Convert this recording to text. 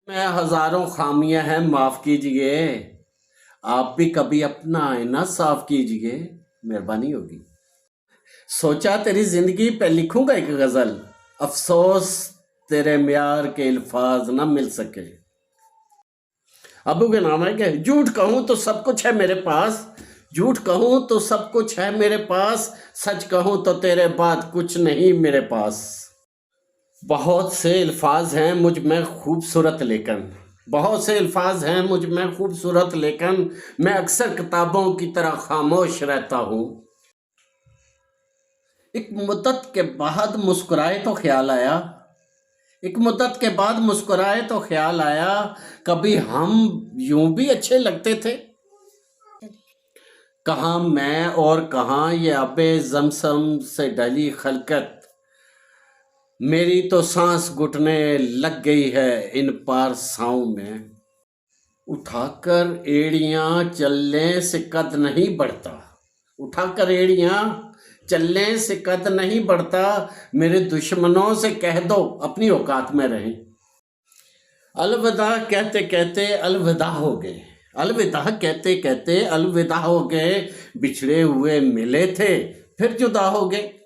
میں ہزاروں خامیاں ہیں معاف کیجئے، آپ بھی کبھی اپنا آئینہ صاف کیجئے، مہربانی ہوگی۔ سوچا تیری زندگی پہ لکھوں گا ایک غزل، افسوس تیرے معیار کے الفاظ نہ مل سکے۔ ابو کے نام ہے کہ جھوٹ کہوں تو سب کچھ ہے میرے پاس، جھوٹ کہوں تو سب کچھ ہے میرے پاس، سچ کہوں تو تیرے بعد کچھ نہیں میرے پاس۔ بہت سے الفاظ ہیں مجھ میں خوبصورت لیکن بہت سے الفاظ ہیں مجھ میں خوبصورت لیکن میں اکثر کتابوں کی طرح خاموش رہتا ہوں۔ ایک مدت کے بعد مسکرائے تو خیال آیا، ایک مدت کے بعد مسکرائے تو خیال آیا، کبھی ہم یوں بھی اچھے لگتے تھے۔ کہاں میں اور کہاں یہ آب زمزم سے ڈلی خلقت، میری تو سانس گھٹنے لگ گئی ہے ان پارساؤں میں۔ اٹھا کر ایڑیاں چلنے سے قد نہیں بڑھتا، اٹھا کر ایڑیاں چلنے سے قد نہیں بڑھتا، میرے دشمنوں سے کہہ دو اپنی اوقات میں رہیں۔ الوداع کہتے کہتے الوداع ہو گئے، الوداع کہتے کہتے الوداع ہو گئے، بچھڑے ہوئے ملے تھے پھر جدا ہو گئے۔